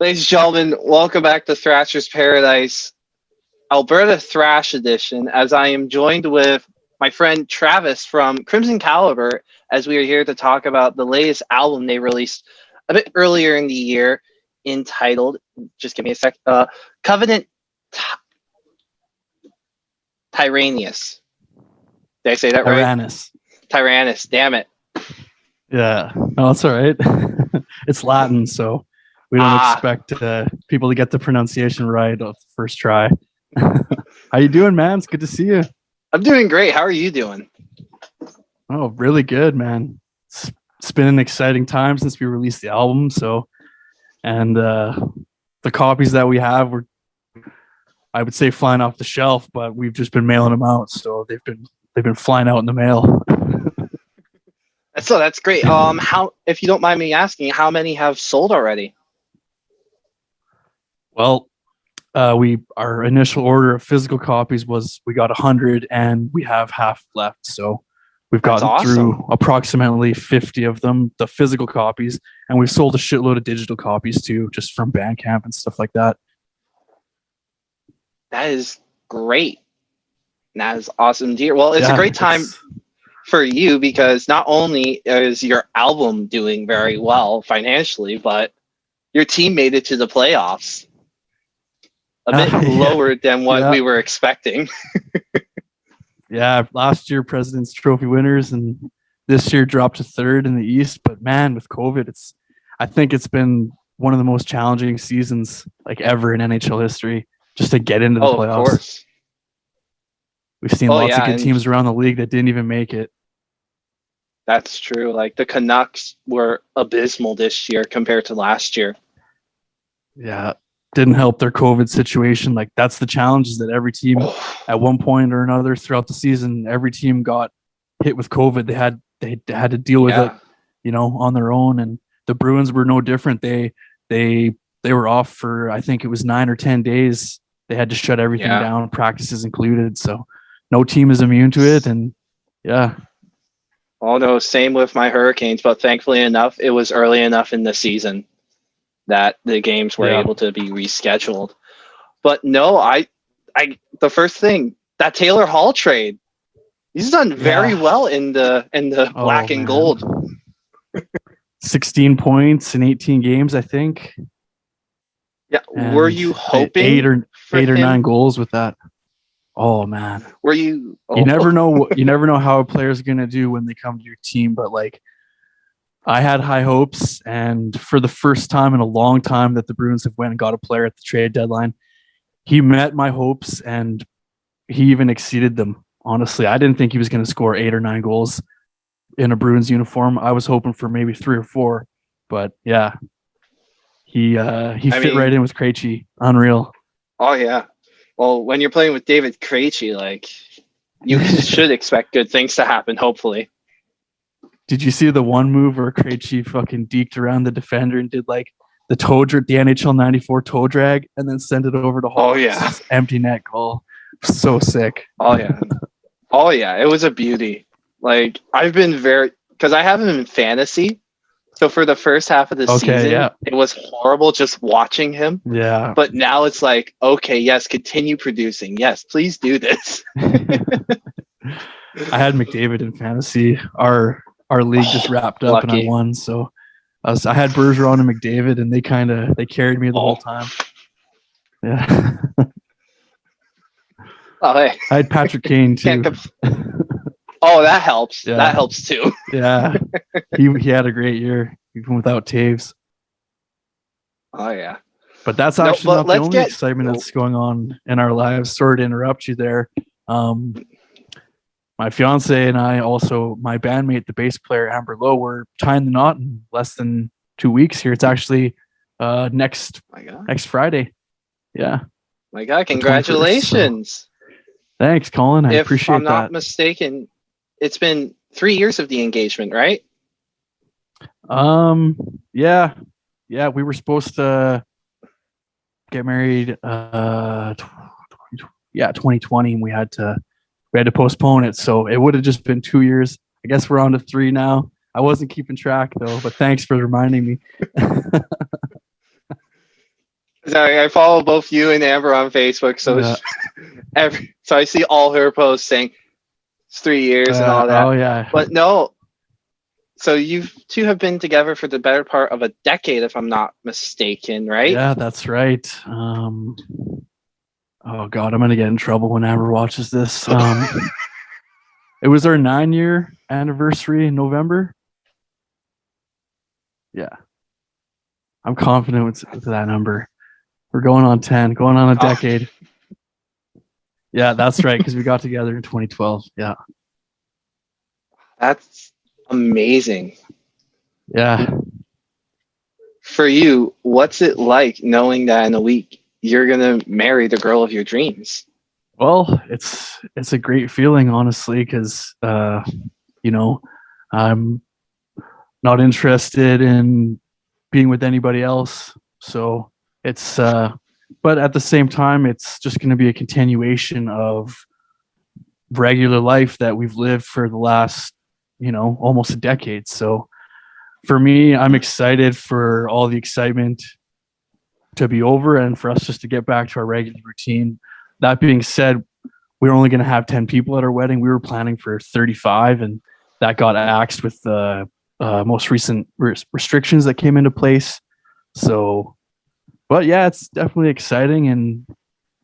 Ladies and gentlemen, welcome back to Thrashers Paradise, Alberta Thrash Edition, as I am joined with my friend Travis from Crimson Caliber, as we are here to talk about the latest album they released a bit earlier in the year, entitled, just give me a sec, Covenant Tyrannus. Did I say that Tyrannus. right? Tyrannus, damn it. Yeah, no, it's all right. It's Latin, so we don't expect people to get the pronunciation right off the first try. How you doing, man? It's good to see you. I'm doing great. How are you doing? Oh, really good, man. It's been an exciting time since we released the album. So, and the copies that we have were, I would say, flying off the shelf, but we've just been mailing them out. So they've been flying out in the mail. So that's great. How, if you don't mind me asking, how many have sold already? Well, our initial order of physical copies was we got 100, and we have half left. So we've gotten through approximately 50 of them, the physical copies, and we've sold a shitload of digital copies too, just from Bandcamp and stuff like that. That is great. That is awesome to hear. Well, it's a great time for you because not only is your album doing very well financially, but your team made it to the playoffs. A bit lower than what we were expecting. Yeah, last year President's Trophy winners, and this year dropped to third in the East. But man, with COVID, I think it's been one of the most challenging seasons like ever in NHL history just to get into the playoffs. Of course. We've seen lots of good teams around the league that didn't even make it. That's true. Like the Canucks were abysmal this year compared to last year. Yeah. Didn't help their COVID situation. Like that's the challenge, is that every team at one point or another throughout the season, every team got hit with COVID. They had to deal with it, on their own. And the Bruins were no different. They were off for, I think it was 9 or 10 days. They had to shut everything down, practices included. So no team is immune to it. And Oh no, same with my Hurricanes, but thankfully enough, it was early enough in the season that the games were able to be rescheduled. But no, the first thing, that Taylor Hall trade, he's done very well in the black and gold. 16 points in 18 games, I think. Yeah, and were you hoping eight or 9 goals with that? Oh man, were you? You never know. You never know how a player's gonna do when they come to your team, but like, I had high hopes, and for the first time in a long time that the Bruins have went and got a player at the trade deadline, he met my hopes and he even exceeded them. Honestly, I didn't think he was going to score 8 or 9 goals in a Bruins uniform. I was hoping for maybe 3 or 4, but yeah, he fit right in with Krejci. Unreal. Oh yeah. Well, when you're playing with David Krejci, like you should expect good things to happen. Hopefully. Did you see the one move where Krejci fucking deked around the defender and did like the NHL 94 toe drag and then sent it over to Hall? Oh yeah, empty net goal. So sick. Oh yeah, oh yeah. It was a beauty. Like I've been because I have him in fantasy. So for the first half of the season, it was horrible just watching him. Yeah. But now it's like, okay, yes, continue producing. Yes, please do this. I had McDavid in fantasy. Our league just wrapped up and I won. So I had Bergeron and McDavid, and they carried me the whole time. Yeah. Oh, hey. I had Patrick Kane too. Oh, that helps. Yeah. That helps too. Yeah. He had a great year, even without Taves. Oh yeah. But that's actually not the only excitement that's going on in our lives. Sorry to interrupt you there. My fiance and I, also my bandmate, the bass player Amber Lowe, we're tying the knot in less than 2 weeks here. It's actually next Friday. Yeah. My God, congratulations. So. Thanks, Colin. I appreciate that. If I'm not mistaken, it's been 3 years of the engagement, right? Yeah. Yeah, we were supposed to get married 2020, and we had to postpone it, so it would have just been 2 years. I guess we're on to 3 now. I wasn't keeping track though, but thanks for reminding me. Sorry, I follow both you and Amber on Facebook, so so I see all her posts saying it's 3 years and all that. Oh yeah. But no, so you two have been together for the better part of a decade, if I'm not mistaken, right? Yeah, that's right. Oh God, I'm gonna get in trouble when Amber watches this. It was our 9-year anniversary in November. Yeah, I'm confident with that number. We're going on 10, going on a decade. Yeah, that's right, because we got together in 2012. Yeah. That's amazing. Yeah. For you, what's it like knowing that in a week you're gonna marry the girl of your dreams? Well, it's a great feeling, honestly, because I'm not interested in being with anybody else. So it's but at the same time, it's just going to be a continuation of regular life that we've lived for the last, almost a decade. So for me, I'm excited for all the excitement to be over and for us just to get back to our regular routine. That being said, we're only going to have 10 people at our wedding. We were planning for 35, and that got axed with the most recent restrictions that came into place. So, but yeah, it's definitely exciting, and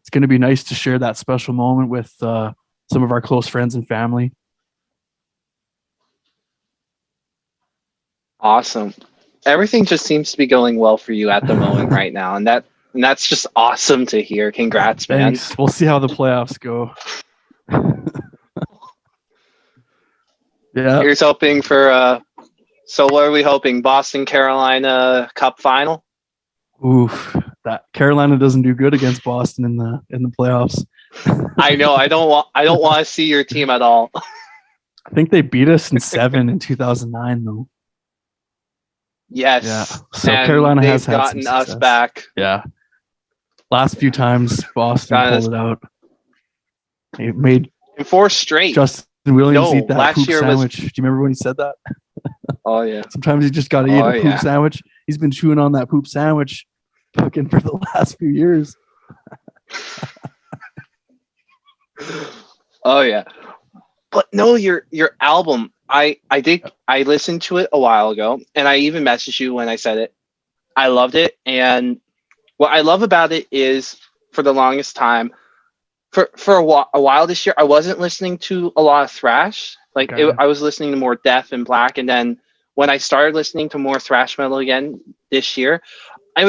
it's going to be nice to share that special moment with some of our close friends and family. Awesome. Everything just seems to be going well for you at the moment right now, and that's just awesome to hear. Congrats, man. Thanks. We'll see how the playoffs go. Yeah. Here's hoping for so what are we hoping? Boston Carolina Cup final? Oof. That Carolina doesn't do good against Boston in the playoffs. I know. I don't want to see your team at all. I think they beat us in 7 in 2009 though. Yes. Yeah. So Carolina has gotten had us back. Yeah. Last few times Boston pulled it out. They made in 4 straight. Justin Williams eat that poop sandwich. Do you remember when he said that? Oh yeah. Sometimes you just got to eat a poop sandwich. He's been chewing on that poop sandwich fucking for the last few years. Oh yeah. But no, your album, I listened to it a while ago, and I even messaged you when I said it. I loved it, and what I love about it is, for the longest time, for a while this year, I wasn't listening to a lot of thrash. Like I was listening to more death and black, and then when I started listening to more thrash metal again this year, I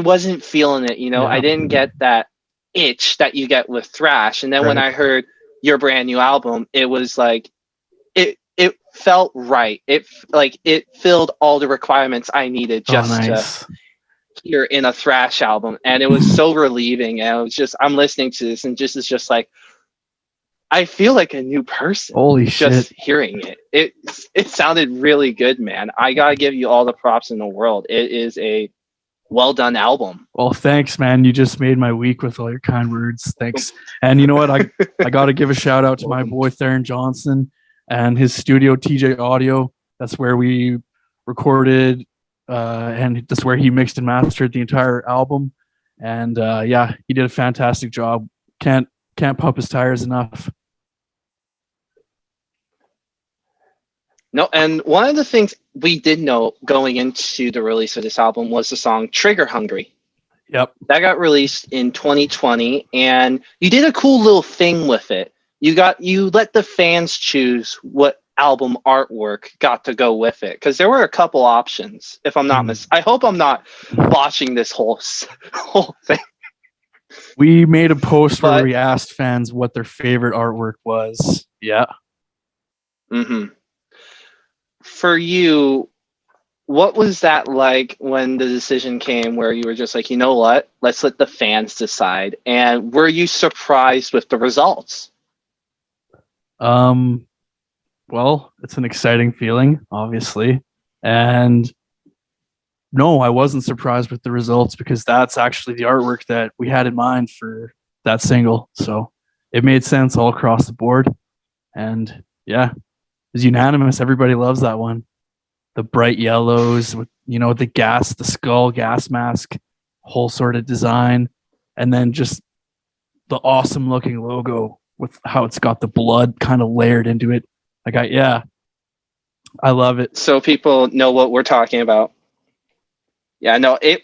wasn't feeling it. Yeah. I didn't get that itch that you get with thrash, and then when I heard your brand new album, it was like it felt right. It filled all the requirements I needed just to hear in a thrash album, and it was so relieving. And it was just, I'm listening to this, and it's just like I feel like a new person. Holy just shit. Hearing it. It sounded really good, man. I gotta give you all the props in the world. It is a well done album. Well, thanks, man. You just made my week with all your kind words. Thanks. And you know what? I got to give a shout out to my boy Theron Johnson and his studio, TJ Audio. That's where we recorded, and that's where he mixed and mastered the entire album. And yeah, he did a fantastic job. Can't pump his tires enough. No, and one of the things we did know going into the release of this album was the song Trigger Hungry. Yep. That got released in 2020, and you did a cool little thing with it. You let the fans choose what album artwork got to go with it, because there were a couple options, if I'm not I hope I'm not botching this whole thing. We made a post where we asked fans what their favorite artwork was. Yeah. Mm-hmm. For you, what was that like when the decision came where you were just like, you know what, let's let the fans decide? And were you surprised with the results? Well, it's an exciting feeling, obviously. And no, I wasn't surprised with the results, because that's actually the artwork that we had in mind for that single. So it made sense all across the board. And yeah, it was unanimous. Everybody loves that one. The bright yellows with, the skull gas mask. whole sort of design, and then just the awesome looking logo with how it's got the blood kind of layered into it. I love it. So people know what we're talking about. Yeah, no, it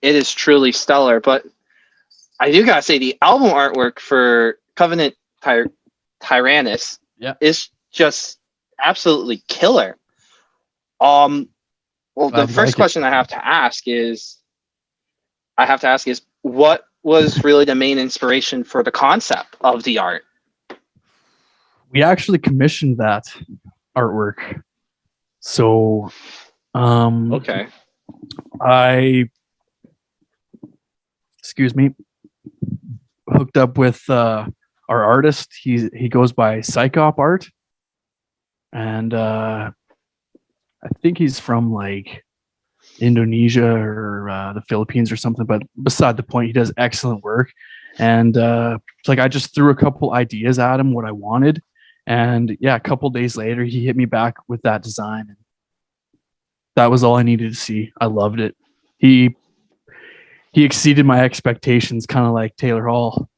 is truly stellar. But I do gotta say, the album artwork for Covenant Tyrannus is just absolutely killer. Well, the first question I have to ask is, what was really the main inspiration for the concept of the art? We actually commissioned that artwork. So, okay. I hooked up with our artist. He goes by Psychop Art, and I think he's from like Indonesia or the Philippines or something. But beside the point, he does excellent work. And it's like I just threw a couple ideas at him what I wanted, and a couple days later he hit me back with that design, and that was all I needed to see. I loved it. He exceeded my expectations, kind of like Taylor Hall.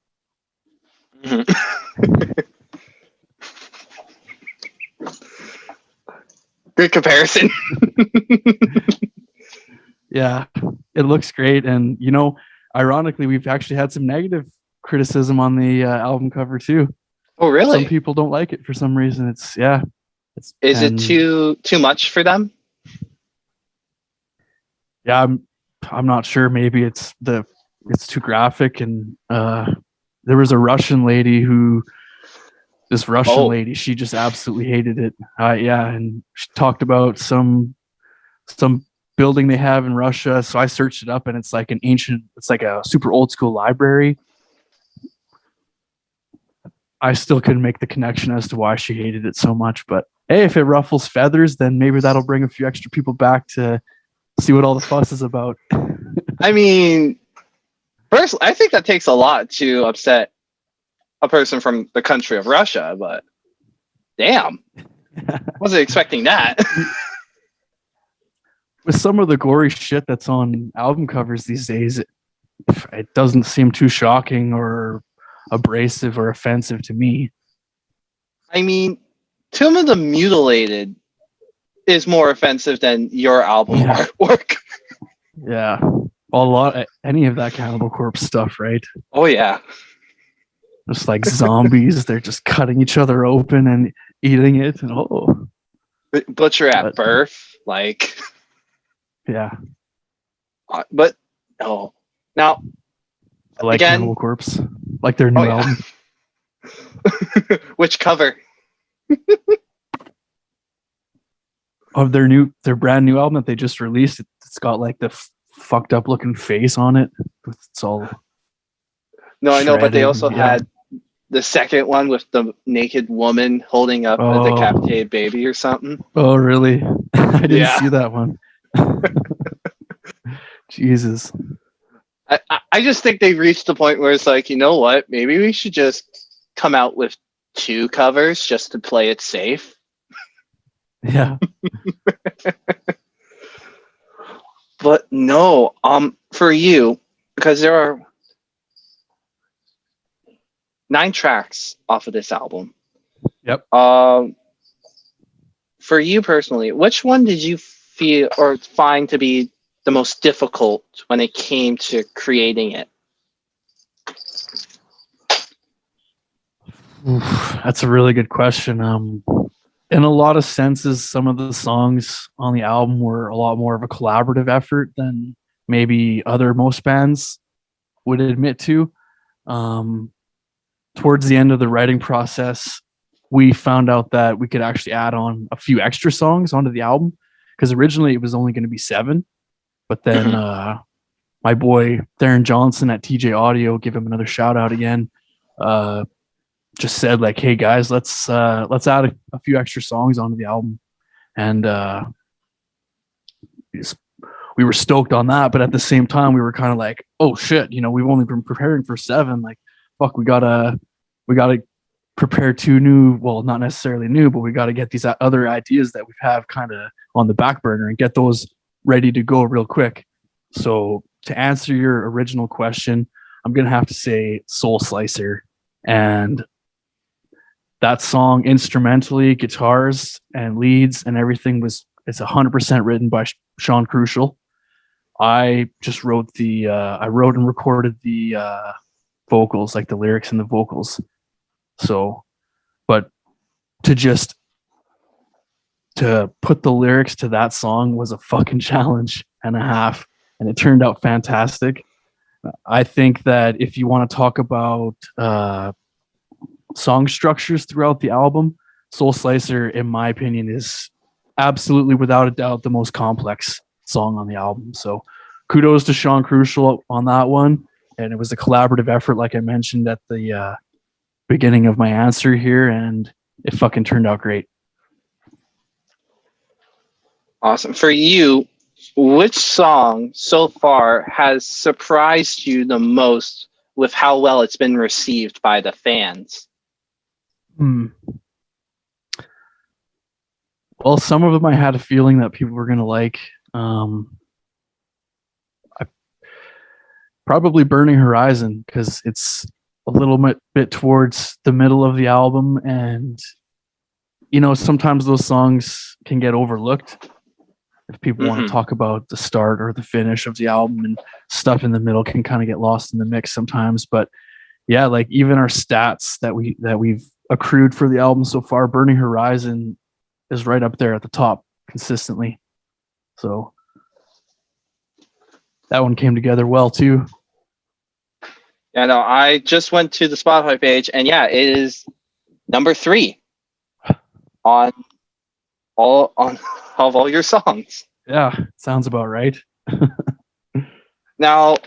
Good comparison. Yeah, it looks great. And, ironically, we've actually had some negative criticism on the album cover too. Oh, really? Some people don't like it for some reason. Is it too much for them? Yeah, I'm not sure. Maybe it's too graphic. And there was a Russian lady she just absolutely hated it. And she talked about some building they have in Russia. So I searched it up, and it's like it's like a super old school library. I still couldn't make the connection as to why she hated it so much, but hey, if it ruffles feathers, then maybe that'll bring a few extra people back to see what all the fuss is about. I mean, first, I think that takes a lot to upset a person from the country of Russia, but damn, wasn't expecting that. With some of the gory shit that's on album covers these days, it doesn't seem too shocking or abrasive or offensive to me. I mean, Tomb of the Mutilated is more offensive than your album artwork. Yeah. Well, any of that Cannibal Corpse stuff, right? Oh, yeah. Just like zombies, they're just cutting each other open and eating it. And Butcher at birth, like. Yeah. But, now. I like Cannibal Corpse. Like their new album. Which cover? Of their brand new album that they just released. It's got like the fucked up looking face on it. It's all. No, I know, but they also had the second one with the naked woman holding up a decapitated baby or something. Oh, really? I didn't see that one. Jesus. I just think they reached the point where it's like, you know what? Maybe we should just come out with 2 covers just to play it safe. Yeah. But no, for you, because there are 9 tracks off of this album. Yep. For you personally, which one did you feel or find to be the most difficult when it came to creating it? That's a really good question. In a lot of senses, some of the songs on the album were a lot more of a collaborative effort than maybe most bands would admit to. Towards the end of the writing process, we found out that we could actually add on a few extra songs onto the album, because originally it was only going to be 7. But then my boy Theron Johnson at TJ Audio, give him another shout out again, just said like, hey guys, let's add a few extra songs onto the album. And we were stoked on that, but at the same time we were kind of like, oh shit, we've only been preparing for 7, like fuck, we gotta prepare 2 new, well, not necessarily new, but we got to get these other ideas that we have kind of on the back burner and get those ready to go real quick. So to answer your original question, I'm gonna have to say Soul Slicer, and that song instrumentally, guitars and leads and everything it's 100% written by Sean Crucial. I just wrote I wrote and recorded the vocals, like the lyrics and the vocals. So, but to put the lyrics to that song was a fucking challenge and a half, and it turned out fantastic. I think that if you want to talk about song structures throughout the album, Soul Slicer, in my opinion, is absolutely without a doubt the most complex song on the album. So kudos to Sean Crucial on that one. And it was a collaborative effort, like I mentioned at the beginning of my answer here, and it fucking turned out great. Awesome. For you, which song so far has surprised you the most with how well it's been received by the fans? Well, some of them I had a feeling that people were going to like. Probably Burning Horizon, because it's a little bit towards the middle of the album, and sometimes those songs can get overlooked if people want to talk about the start or the finish of the album, and stuff in the middle can kind of get lost in the mix sometimes. But yeah, like even our stats that we've accrued for the album so far, Burning Horizon is right up there at the top consistently. So that one came together well too. Yeah, no, I just went to the Spotify page, and yeah, it is number 3 on all your songs. Yeah, sounds about right. Now,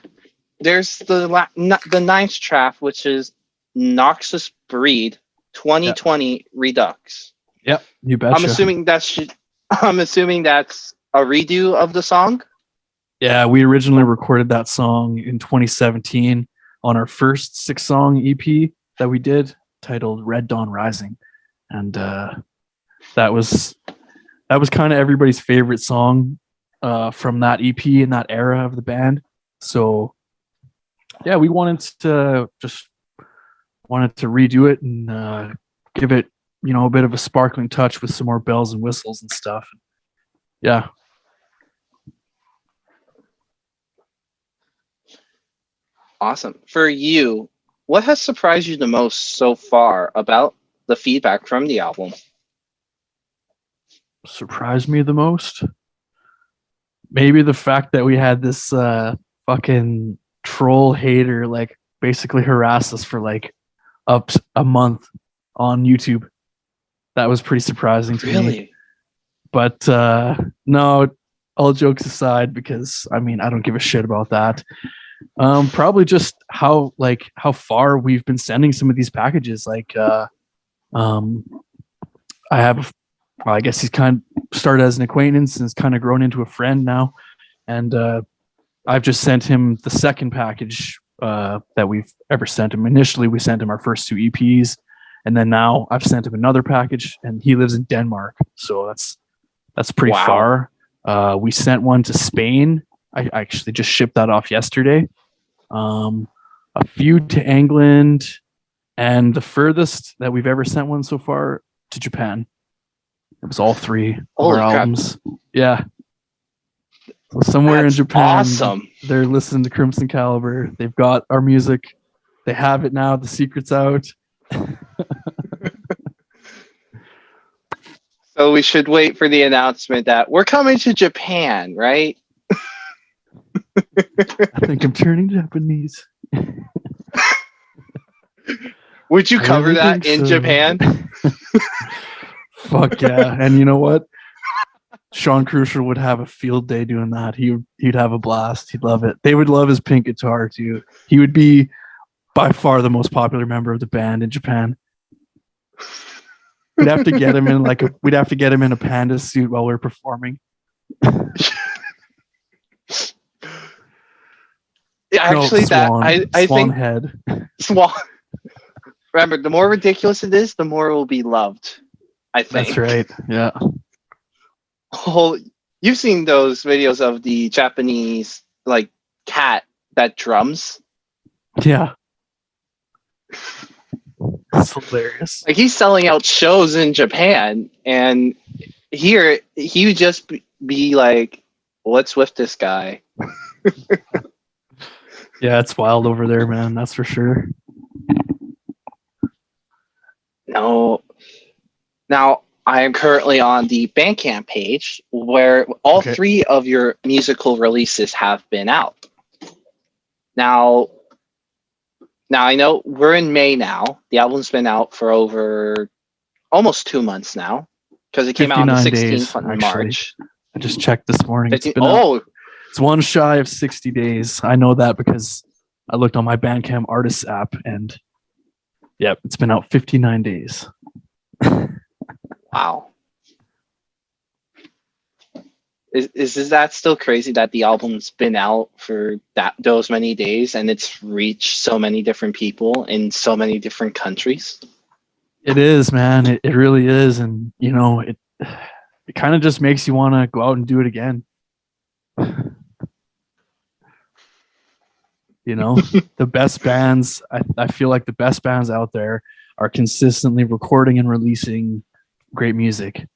there's the ninth track, which is Noxious Breed 2020 Redux. Yep, you betcha. I'm assuming that's a redo of the song. Yeah, we originally recorded that song in 2017 on our first 6-song EP that we did, titled Red Dawn Rising, and that was kind of everybody's favorite song from that EP in that era of the band. So yeah, we wanted to redo it and give it a bit of a sparkling touch with some more bells and whistles and stuff. Yeah. Awesome. For you, what has surprised you the most so far about the feedback from the album? Surprised me the most? Maybe the fact that we had this fucking troll hater like basically harass us for like up a month on YouTube. That was pretty surprising to me. But no, all jokes aside, because I don't give a shit about that. Probably just how far we've been sending some of these packages. I guess he's kind of started as an acquaintance and has kind of grown into a friend now. And I've just sent him the second package that we've ever sent him. Initially, we sent him our first 2 EPs, and then now I've sent him another package, and he lives in Denmark, so that's pretty far. We sent one to Spain. I actually just shipped that off yesterday. A few to England, and the furthest that we've ever sent one so far to Japan. It was all 3 of our albums. Yeah. So somewhere in Japan, awesome. They're listening to Crimson Caliber. They've got our music. They have it now. The secret's out. So we should wait for the announcement that we're coming to Japan, right? I think I'm turning Japanese. Would you cover that in Japan? Fuck yeah. And you know what? Sean Crucial would have a field day doing that. He'd have a blast. He'd love it. They would love his pink guitar too. He would be by far the most popular member of the band in Japan. We'd have to get him in a panda suit while we're performing. Actually, I think head. Swan. Remember, the more ridiculous it is, the more it will be loved. I think that's right. Yeah. You've seen those videos of the Japanese cat that drums. Yeah. That's hilarious. Like, he's selling out shows in Japan, and here he would just be like, "What's with this guy?" Yeah, it's wild over there, man. That's for sure. No. Now, I am currently on the Bandcamp page where all Okay. 3 of your musical releases have been out. Now I know we're in May now. The album's been out for over almost 2 months now because it came out on the 59 16th days, of actually. March. I just checked this morning. 15, It's been out. It's one shy of 60 days. I know that because I looked on my Bandcamp artists app, and yep, it's been out 59 days. wow. Is that still crazy that the album's been out for those many days and it's reached so many different people in so many different countries? It is, man. It really is, and it kind of just makes you want to go out and do it again. The best bands, I feel like the best bands out there are consistently recording and releasing great music.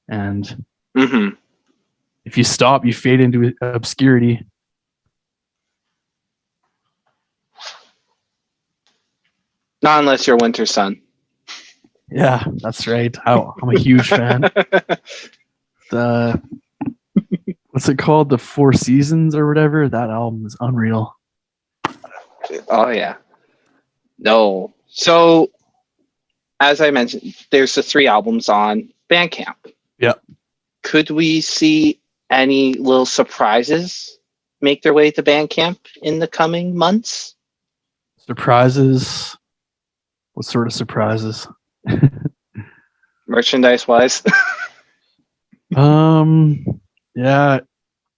And if you stop, you fade into obscurity. Not unless you're Winter Sun. Yeah, that's right. I'm a huge fan. What's it called? The Four Seasons or whatever? That album is unreal. Oh, yeah. No. So, as I mentioned, there's the 3 albums on Bandcamp. Yep. Could we see any little surprises make their way to Bandcamp in the coming months? Surprises? What sort of surprises? Merchandise-wise? Yeah,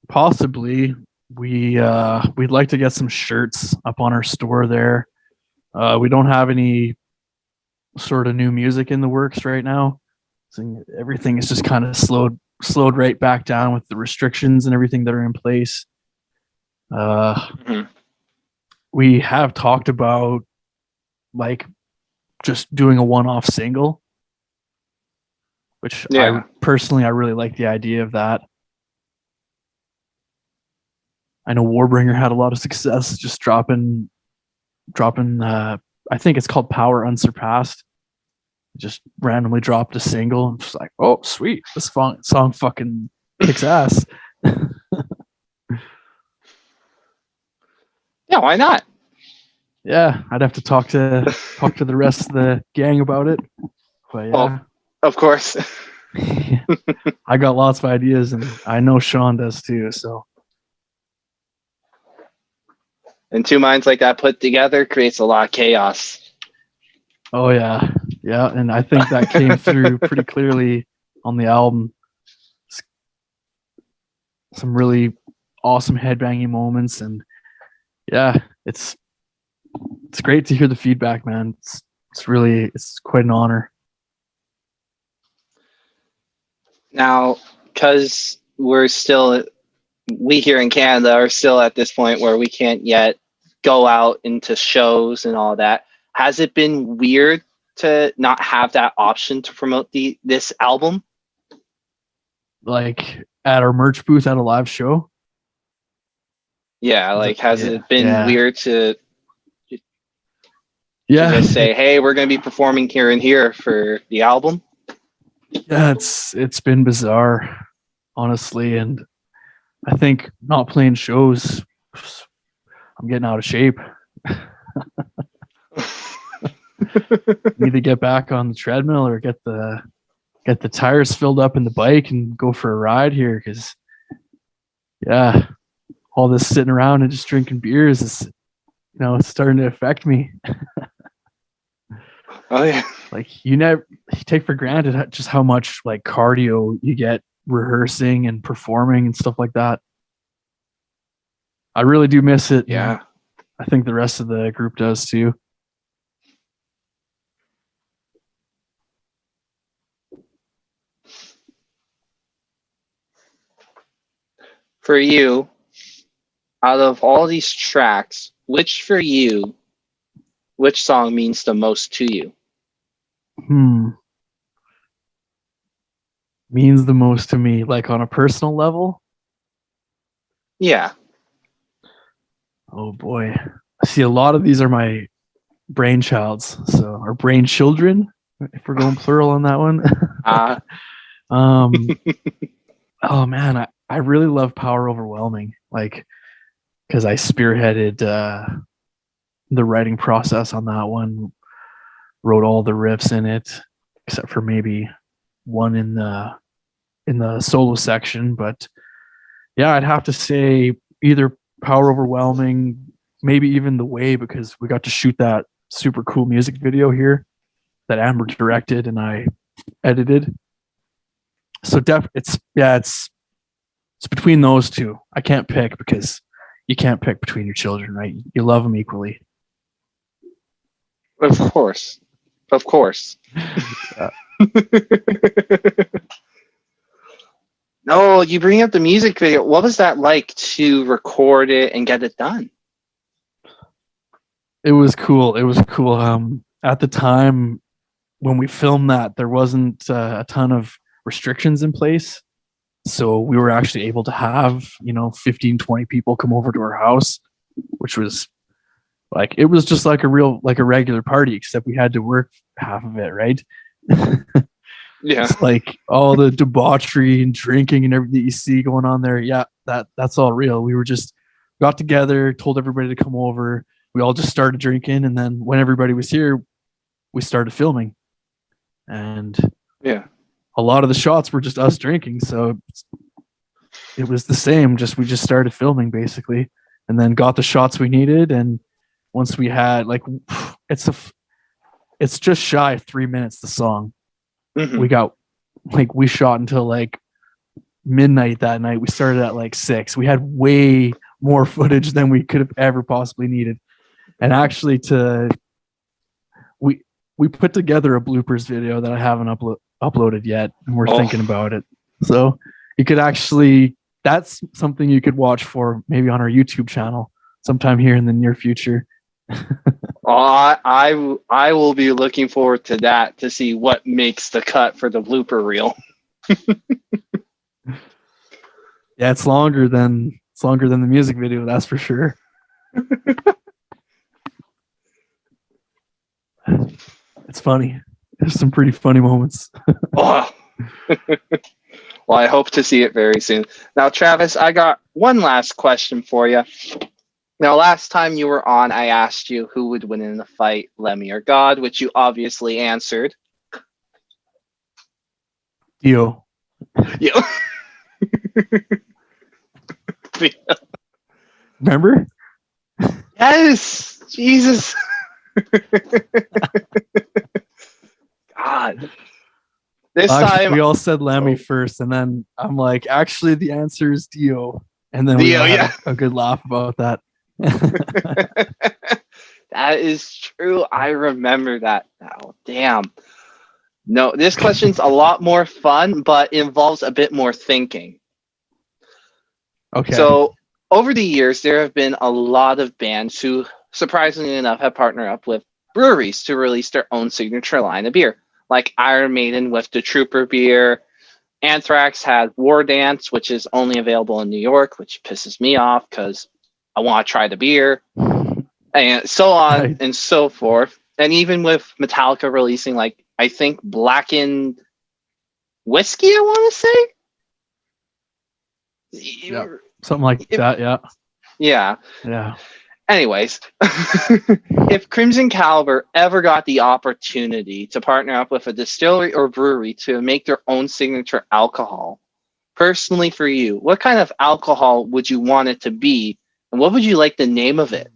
possibly. We'd like to get some shirts up on our store there. We don't have any sort of new music in the works right now. So everything is just kind of slowed right back down with the restrictions and everything that are in place. We have talked about like just doing a one-off single, which I really like the idea of that. I know Warbringer had a lot of success just dropping I think it's called Power Unsurpassed. Just randomly dropped a single and just like, oh sweet, this song fucking kicks ass. Yeah, why not? Yeah, I'd have to talk to the rest of the gang about it. But yeah. Well, of course. I got lots of ideas, and I know Sean does too. So, and 2 minds like that put together creates a lot of chaos. Oh yeah, and I think that came through pretty clearly on the album. Some really awesome headbanging moments, and yeah, it's great to hear the feedback, man. It's quite an honor. Now, because we here in Canada are still at this point where we can't yet go out into shows and all that. Has it been weird to not have that option to promote this album? Like at our merch booth at a live show? Yeah, like has it been weird to Yeah. just say, hey, we're going to be performing here and here for the album? Yeah, it's been bizarre, honestly, and I think not playing shows, I'm getting out of shape. Need to get back on the treadmill or get the tires filled up in the bike and go for a ride here, because yeah, all this sitting around and just drinking beers is, it's starting to affect me. Oh yeah. Like you take for granted just how much like cardio you get rehearsing and performing and stuff like that. I really do miss it. Yeah. I think the rest of the group does too. For you, out of all these tracks, which song means the most to you? Means the most to me, like on a personal level? Yeah. Oh boy. See, a lot of these are my brainchilds, or brain children, if we're going plural on that one. Oh man, I really love Power Overwhelming, like, because I spearheaded the writing process on that one, wrote all the riffs in it, except for maybe one in the solo section. But yeah, I'd have to say either Power Overwhelming, maybe even The Way, because we got to shoot that super cool music video here that Amber directed and I edited. So it's between those two. I can't pick because you can't pick between your children, right? You love them equally. Of course. No, you bring up the music video. What was that like to record it and get it done? It was cool. At the time when we filmed that, there wasn't a ton of restrictions in place. So we were actually able to have, 15, 20 people come over to our house, which was like, it was just like a regular party, except we had to work half of it, right? Yeah. It's like all the debauchery and drinking and everything you see going on there. Yeah, that's all real. We got together, told everybody to come over. We all just started drinking, and then when everybody was here, we started filming. And yeah, a lot of the shots were just us drinking, so it was the same. We just started filming basically, and then got the shots we needed. And once we had it's just shy of 3 minutes. The song we shot until midnight that night. We started at 6. We had way more footage than we could have ever possibly needed. And actually, we put together a bloopers video that I haven't uploaded yet, and we're thinking about it. So you could that's something you could watch for maybe on our YouTube channel sometime here in the near future. I will be looking forward to that to see what makes the cut for the blooper reel. Yeah, it's longer than the music video, that's for sure. It's funny. There's some pretty funny moments. Well, I hope to see it very soon. Now, Travis, I got one last question for you. Now, last time you were on, I asked you who would win in the fight, Lemmy or God, which you obviously answered. Dio. Yeah. Remember? Yes. Jesus. God. This time we all said Lemmy first, and then I'm like, actually, the answer is Dio. And then we had a good laugh about that. That is true. I remember that now. Damn. No, this question's a lot more fun, but involves a bit more thinking. Okay. So over the years, there have been a lot of bands who, surprisingly enough, have partnered up with breweries to release their own signature line of beer, like Iron Maiden with the Trooper beer. Anthrax had War Dance, which is only available in New York, which pisses me off because I want to try the beer, and so on and so forth. And even with Metallica releasing, I think Blackened Whiskey, I want to say. Yeah, something like that, yeah. Yeah. Yeah. Anyways, if Crimson Caliber ever got the opportunity to partner up with a distillery or brewery to make their own signature alcohol, personally for you, what kind of alcohol would you want it to be, and what would you like the name of it?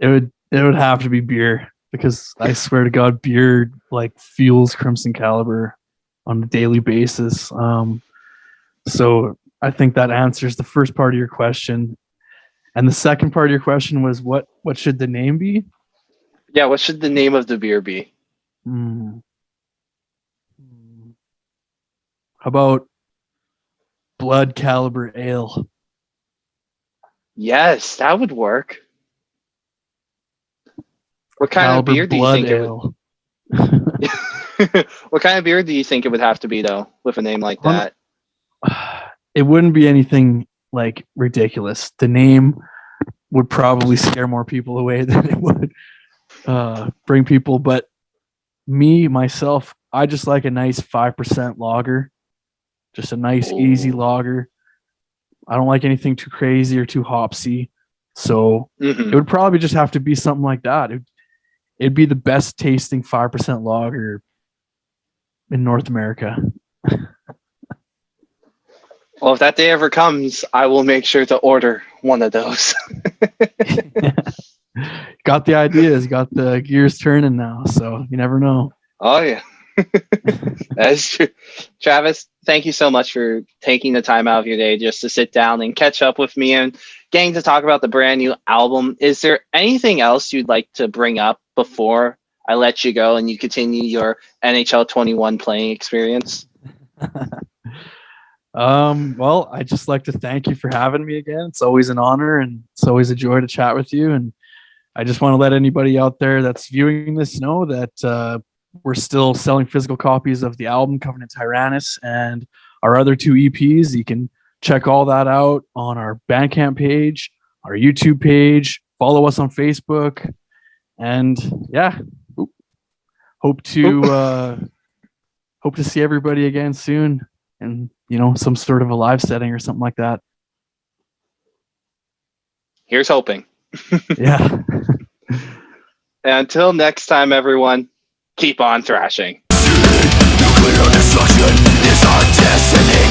It would have to be beer, because I swear to God, beer fuels Crimson Caliber on a daily basis. So I think that answers the first part of your question. And the second part of your question was what should the name be? Yeah, what should the name of the beer be? How about Blood Caliber Ale? Yes, that would work. What kind of Caliber beer do you Blood think it would? Ale. What kind of beer do you think it would have to be though, with a name like that? It wouldn't be anything like ridiculous. The name would probably scare more people away than it would bring people. But myself, I just like a nice 5% lager, just a nice easy lager. I don't like anything too crazy or too hopsy. So it would probably just have to be something like that. It'd be the best tasting 5% lager in North America. Well, if that day ever comes, I will make sure to order one of those. Got the ideas, got the gears turning now, so you never know. Oh, yeah. That's true. Travis, thank you so much for taking the time out of your day just to sit down and catch up with me and getting to talk about the brand new album. Is there anything else you'd like to bring up before I let you go and you continue your NHL 21 playing experience? Well, I'd just like to thank you for having me again. It's always an honor and it's always a joy to chat with you. And I just want to let anybody out there that's viewing this know that we're still selling physical copies of the album Covenant Tyrannus and our other 2 EPs. You can check all that out on our Bandcamp page, our YouTube page, follow us on Facebook, and hope to see everybody again soon, and some sort of a live setting or something like that. Here's hoping. Yeah. Until next time, everyone, keep on thrashing. Nuclear destruction is our destiny.